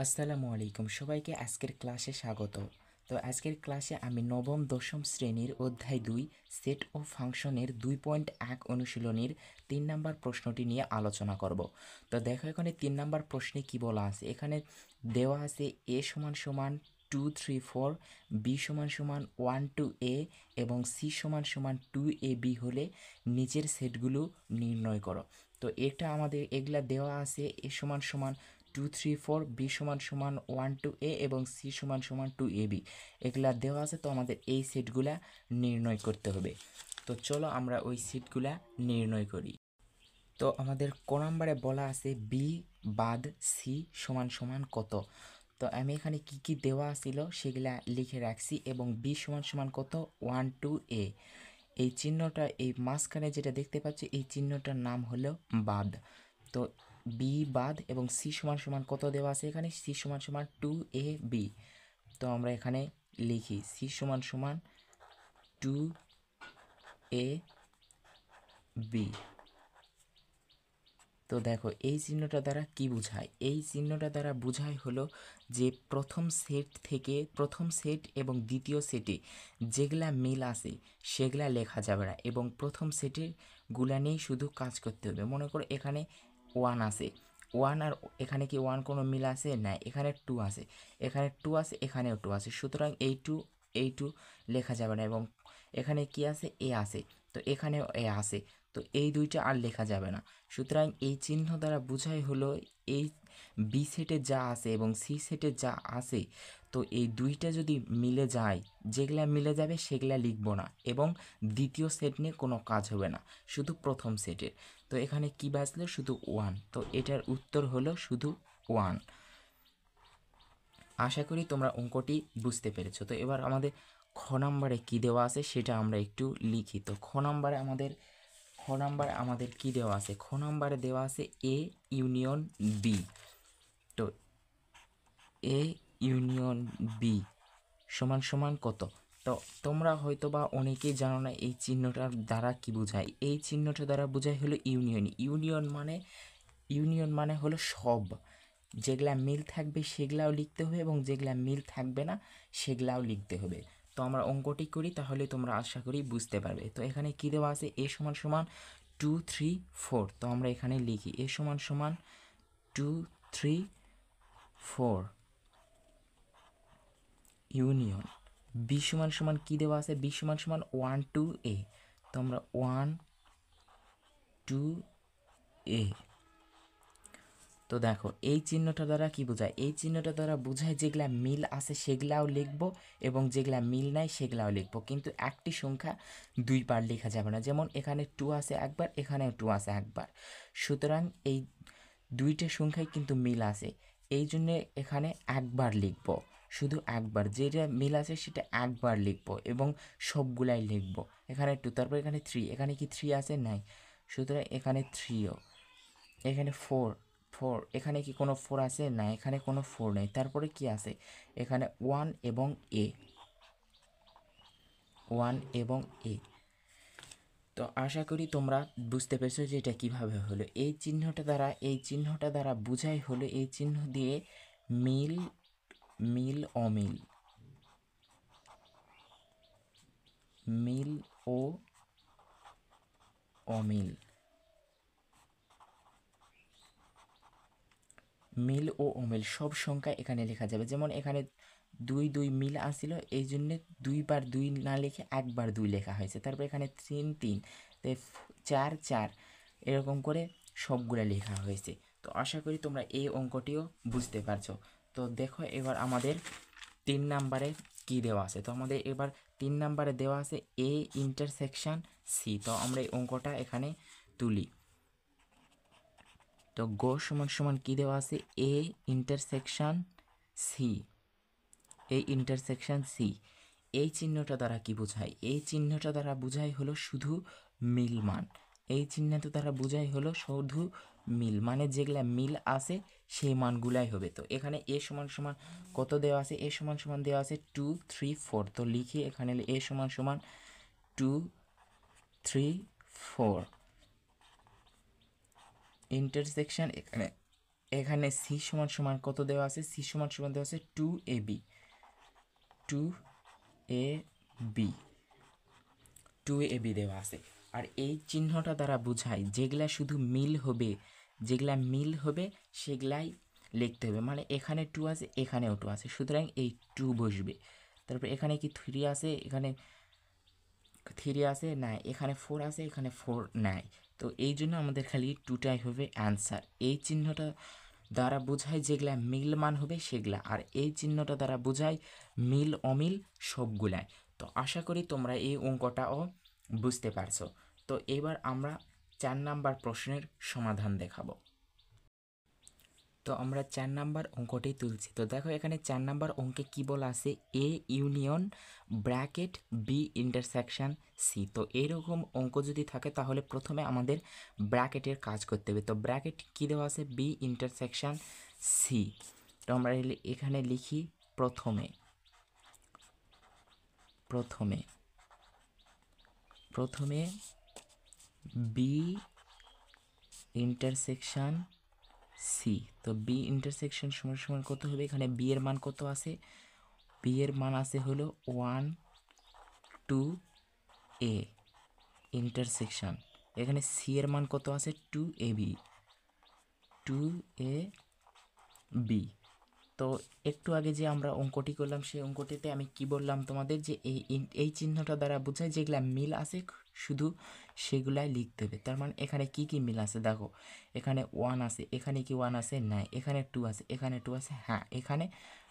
আসসালামু আলাইকুম সবাইকে আজকের ক্লাসে স্বাগত। তো আজকের ক্লাসে আমি নবম দশম শ্রেণীর অধ্যায় 2 সেট ও ফাংশনের 2.1 অনুশীলনীর 3 নাম্বার প্রশ্নটি নিয়ে আলোচনা করব। তো দেখো এখানে 3 নাম্বার প্রশ্নে কি বলা আছে। এখানে দেওয়া আছে a সমান সমান 2 3 4, b সমান সমান 1 2 a এবং c সমান সমান 2 a b হলে নিচের সেটগুলো নির্ণয় করো। তো এটা আমাদের এগুলা দেওয়া আছে a সমান সমান 2 3 4, b সমান সমান 1 2 a এবং c সমান সমান 2 a b এগুলা দেওয়া আছে। তো আমাদের এই সেটগুলা নির্ণয় করতে হবে। তো চলো আমরা ওই সেটগুলা নির্ণয় করি। তো আমাদের ক নম্বরে বলা আছে b বাদ c সমান সমান কত। তো আমি এখানে কি কি দেওয়া ছিল সেগুলা লিখে রাখছি এবং b সমান সমান কত 1 2 a। এই চিহ্নটা এই মাঝখানে যেটা দেখতে পাচ্ছি এই চিহ্নটার নাম হলো বাদ। তো বি বাদ এবং সি সমান সমান কত দেওয়া আছে এখানে সি সমান সমান 2 a b। তো আমরা এখানে লিখি সি সমান সমান 2 a b। তো দেখো এই চিহ্নটা দ্বারা কি বোঝায়, এই চিহ্নটা দ্বারা বোঝায় হলো যে প্রথম সেট এবং দ্বিতীয় সেটে যেগুলা মিল আছে সেগুলা লেখা যাবে না এবং প্রথম সেটের গুলা নিয়েই শুধু কাজ করতে হবে। মনে করো এখানে 1 আছে, 1 আর এখানে কি 1 কোনো মিল আছে না, এখানে 2 আছে, এখানে 2 আছে, এখানেও 2 আছে, সুতরাং এই টু লেখা যাবে না এবং এখানে কি আছে এ আছে, তো এখানেও এ আছে, তো এই দুইটা আর লেখা যাবে না। সুতরাং এই চিহ্ন দ্বারা বোঝাই হলো এই বি সেটে যা আছে এবং সি সেটে যা আছে, তো এই দুইটা যদি মিলে যায় যেগুলা মিলে যাবে সেগুলা লিখব না এবং দ্বিতীয় সেট নিয়ে কোনো কাজ হবে না, শুধু প্রথম সেটের। তো এখানে কি বাঁচলো শুধু 1, তো এটার উত্তর হলো শুধু 1। আশা করি তোমরা অঙ্কটি বুঝতে পেরেছো। তো এবার আমাদের খ নম্বরে কী দেওয়া আছে সেটা আমরা একটু লিখি। তো খ নম্বরে আমাদের কি দেওয়া আছে, খ নম্বরে দেওয়া আছে এ ইউনিয়ন বি। তো এ ইউনিয়ন বি সমান সমান কত। তো তোমরা হয়তো বা অনেকেই জানো না এই চিহ্নটার দ্বারা কি বোঝায়। এই চিহ্নটা দ্বারা বোঝায় হলো ইউনিয়ন মানে হলো সব, যেগুলা মিল থাকবে সেগুলাও লিখতে হবে এবং যেগুলা মিল থাকবে না সেগুলাও লিখতে হবে। তো আমরা অঙ্কটি করি তাহলে তোমরা আশা করি বুঝতে পারবে। তো এখানে কি দেওয়া আছে এ সমান সমান 2 3 4। তো আমরা এখানে লিখি এ সমান সমান 2 3 4 ইউনিয়ন বি সমান সমান কি দেওয়া আছে বি সমান সমান 1 2 a। তো আমরা 1 2 a। তো দেখো এই চিহ্নটা দ্বারা কি বোঝায়, এই চিহ্নটা দ্বারা বোঝায় যেগুলা মিল আছে সেগুলাও লিখবো এবং যেগুলা মিল নাই সেগুলাও লিখবো, কিন্তু একটি সংখ্যা দুইবার লেখা যাবে না। যেমন এখানে 2 আছে একবার, এখানেও 2 আছে একবার, সুতরাং এই দুইটা সংখ্যায় কিন্তু মিল আছে, এই জন্যে এখানে একবার লিখবো, শুধু একবার যেটা মিল আছে সেটা একবার লিখবো এবং সবগুলাই লিখবো। এখানে 2, তারপর এখানে 3, এখানে কি 3 আছে নাই, সুতরাং এখানে 3ও, এখানে 4 এখানে কি কোনো 4 আছে না, এখানে কোনো 4 নেই, তারপরে কি আছে এখানে 1 এবং এ, 1 এবং এ। তো আশা করি তোমরা বুঝতে পেরেছো যে এটা কীভাবে হলো। এই চিহ্নটা দ্বারা বোঝাই হলো এই চিহ্ন দিয়ে মিল অমিল, মিল ও অমিল, মিল ও অমিল সব সংখ্যা এখানে লেখা যাবে। যেমন এখানে 2 2 মিল আসছিল, এই জন্যে 2 বার 2 না লিখে একবার 2 লেখা হয়েছে। তারপর এখানে 3 3, 4 4, এরকম করে সবগুলো লেখা হয়েছে। তো আশা করি তোমরা এই অঙ্কটিও বুঝতে পারছো। তো দেখো এবার আমাদের 3 নাম্বারে কি দেওয়া আছে। তো আমাদের এবার 3 নাম্বারে দেওয়া আছে এ ইন্টারসেকশন সি। তো আমরা এই অঙ্কটা এখানে তুলি। তো গ সমান সমান কি দেওয়া আছে এ ইন্টারসেকশন সি, এই চিহ্নটা দ্বারা কি বোঝায়, এই চিহ্নটা দ্বারা বোঝায় হলো শুধু মিল মান, এই চিহ্নটা দ্বারা বোঝায় হলো শুধু মিল মানে যেগুলা মিল আছে সেই মানগুলাই হবে। তো এখানে এ সমান সমান কত দেওয়া আছে, এ সমান সমান দেওয়া আছে 2 3 4। তো লিখি এখানে এ সমান সমান 2 3 4 ইন্টারসেকশন এখানে এখানে সি সমান সমান কত দেওয়া আছে, সি সমান সমান দেওয়া আছে 2ab, 2ab দেওয়া আছে। আর এই চিহ্নটা দ্বারা বোঝায় যেগুলা শুধু মিল হবে, যেগুলা মিল হবে সেগুলাই লিখতে হবে। মানে এখানে 2 আছে, এখানেও 2 আছে, সুতরাং এই 2 বসবে। তারপর এখানে কি 3 আছে, এখানে 3 আছে নাই, এখানে 4 আছে, এখানে 4 নাই। তো এই জন্য আমাদের খালি 2টাই হবে অ্যান্সার। এই চিহ্নটা দ্বারা বোঝায় যেগুলা মিল মান হবে সেগুলা, আর এই চিহ্নটা দ্বারা বোঝায় মিল অমিল সবগুলাই। তো আশা করি তোমরা এই অঙ্কটাও বুঝতে পারছো। তো এবার আমরা 4 নাম্বার প্রশ্নের সমাধান দেখাবো। তো আমরা 4 নাম্বার অঙ্কটি তুলছি। তো দেখো এখানে 4 নাম্বার অঙ্কে কি বলা আছে, A union bracket B intersection C. তো এরকম অঙ্ক যদি থাকে তাহলে প্রথমে আমাদের ব্র্যাকেটের কাজ করতে হবে। তো ব্র্যাকেট কি দেওয়া আছে, বি ইন্টারসেকশন সি। তো আমরা এখানে লিখি প্রথমে প্রথমে প্রথমে বি ইন্টারসেকশন সি। তো বি ইন্টারসেকশন সমান সমান কত হবে, এখানে বি এর মান কত আছে, বি এর মান আছে হলো 1 2 এ ইন্টারসেকশন, এখানে সি এর মান কত আছে 2ab, 2ab। তো একটু আগে যে আমরা অঙ্কটি করলাম সেই অঙ্কটিতে আমি কি বললাম তোমাদের, যে এই চিহ্নটা দ্বারা বোঝায় যেগুলা মিল আছে শুধু সেগুলাই লিখতে হবে। তার মানে এখানে কি কি মিল আছে দেখো, এখানে 1 আছে, এখানে কি 1 আছে, নাই, এখানে 2 আছে, এখানে 2 আছে, হ্যাঁ এখানে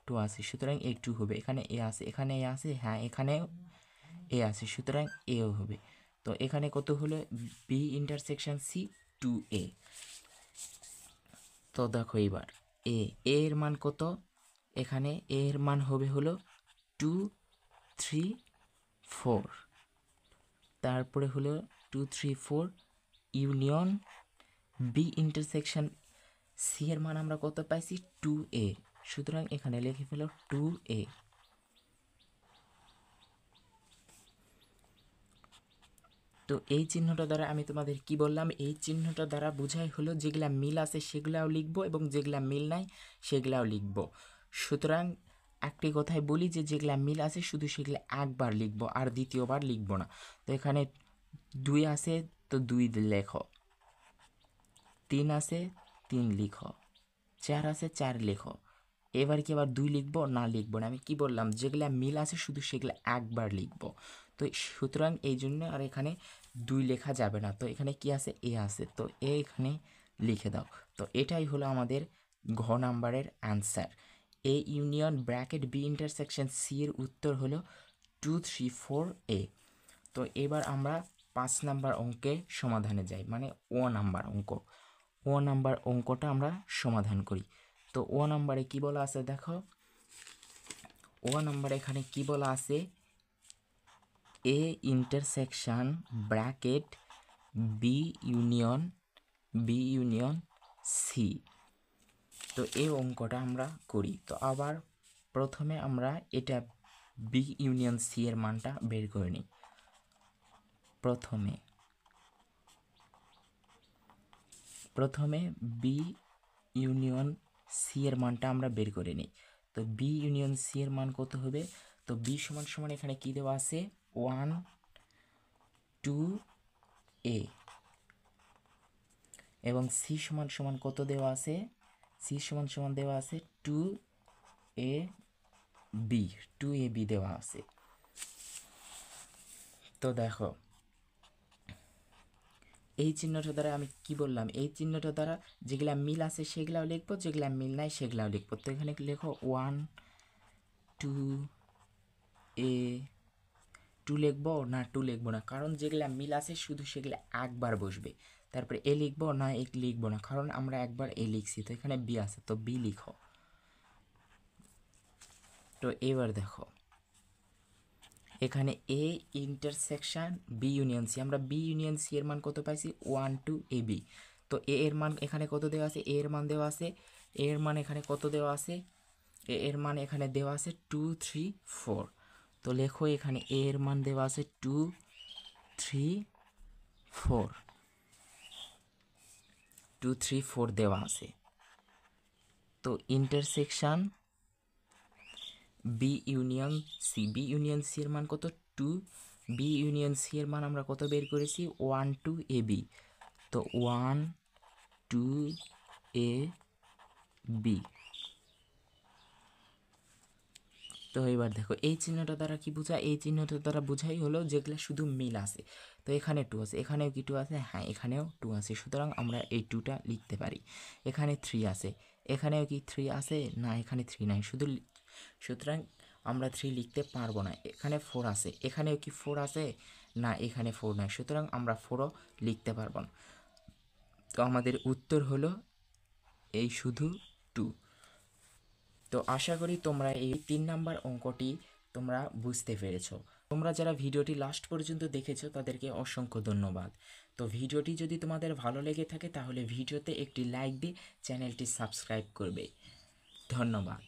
2 আছে, সুতরাং এই 2 হবে। এখানে এ আছে, এখানে এ আছে, হ্যাঁ এখানে এ আছে, সুতরাং এও হবে। তো এখানে কত হলো, বি ইন্টারসেকশন সি 2a। তো দেখো এবার এর মান কত, এখানে এর মান হবে হলো 2 3 4, তারপরে হলো 2 3 4 ইউনিয়ন বি ইন্টারসেকশন সি এর মান আমরা কত পাইছি 2a, সুতরাং এখানে লিখে ফেলো 2a। তো এই চিহ্নটা দ্বারা আমি তোমাদের কি বললাম, এই চিহ্নটা দ্বারা বোঝাই হলো যেগুলা মিল আছে সেগুলাও লিখবো এবং যেগুলা মিল নাই সেগুলাও লিখবো। সুতরাং একটি কথাই বলি যে যেগুলা মিল আছে শুধু সেগুলা একবার লিখবো আর দ্বিতীয়বার লিখবো না। তো এখানে 2 আছে তো 2 লেখো, 3 আছে 3 লিখো, 4 আছে 4 লেখো। এবার কি আবার 2 লিখবো না, লিখবো না। আমি কি বললাম, যেগুলা মিল আছে শুধু সেগুলা একবার লিখবো। তো সুতরাং এই জন্য আর এখানে 2 লেখা যাবে না। তো এখানে কি আছে, এ আছে, তো এ এখানে লিখে দাও। তো এটাই হলো আমাদের ঘ নাম্বারের answer. A union bracket B intersection C এর উত্তর হলো 2 3 4 এ। তো এবার আমরা 5 নাম্বার অঙ্কে সমাধানে যাই, মানে ও নাম্বার অঙ্ক। ও নাম্বার অঙ্কটা আমরা সমাধান করি। তো ও নাম্বারে কি বলা আছে দেখো, ও নাম্বারে এখানে কি বলা আছে, A intersection bracket B union C. তো এই অঙ্কটা আমরা করি। তো আবার প্রথমে আমরা এটা বি ইউনিয়ন সি এর মানটা বের করে নিই। প্রথমে বি ইউনিয়ন সি এর মানটা আমরা বের করে নিই। তো বি ইউনিয়ন সি এর মান কত হবে, তো বি সমান সমান এখানে কি দেওয়া আছে 1 2 এ, এবং সি সমান সমান কত দেওয়া আছে, সি সমান সমান দেওয়া আছে 2ab দেওয়া আছে। তো দেখো এই চিহ্নটা দ্বারা আমি কি বললাম, এই চিহ্নটা দ্বারা যেগুলা মিল আছে সেগুলাও লিখবো, যেগুলা মিল নাই সেগুলাও লিখবো। তো এখানে লেখো 1 2 এ, 2 লিখবো না 2 লিখবো না, কারণ যেগুলা মিল আছে শুধু সেগুলা একবার বসবে। তারপরে এ লিখবো না, এ লিখবো না, কারণ আমরা একবার এ লিখছি। তো এখানে বি আছে, তো বি লিখো। তো এবার দেখো এখানে A intersection B union C, আমরা বি ইউনিয়ন সি এর মান কত পাইছি 1 2 ab। তো এ এর মান এখানে কত দেওয়া আছে, এ এর মান দেওয়া আছে, এ এর মান এখানে কত দেওয়া আছে, এ এর মান এখানে দেওয়া আছে 2 3 4। তো লেখো এখানে এ এর মান দেওয়া আছে 2 3 4, 2 3 4 দেওয়া আছে। তো intersection B union C, B union C এর মান কত 2, বি ইউনিয়ন সি এর মান আমরা কত বের করেছি 1 2 এ বি, তো 1 2 এ বি। তো এবার দেখো এই চিহ্নটা দ্বারা কি বোঝায়, এই চিহ্নটা দ্বারা বোঝাই হলো যেগুলো শুধু মিল আছে। তো এখানে 2 আছে, এখানেও কি 2 আছে, হ্যাঁ এখানেও 2 আছে, সুতরাং আমরা এই 2টা লিখতে পারি। এখানে 3 আছে, এখানেও কি 3 আছে, না এখানে 3 নাই, সুতরাং আমরা 3 লিখতে পারবো না। এখানে 4 আছে, এখানেও কি 4 আছে, না এখানে 4 নাই, সুতরাং আমরা 4ও লিখতে পারবো না। তো আমাদের উত্তর হলো এই শুধু 2। তো আশা করি তোমরা এই 3 নাম্বার অঙ্কটি তোমরা বুঝতে পেরেছো। তোমরা যারা ভিডিওটি লাস্ট পর্যন্ত দেখেছো তাদেরকে অসংখ্য ধন্যবাদ। তো ভিডিওটি যদি তোমাদের ভালো লেগে থাকে তাহলে ভিডিওতে একটি লাইক দিয়ে চ্যানেলটি সাবস্ক্রাইব করবে। ধন্যবাদ।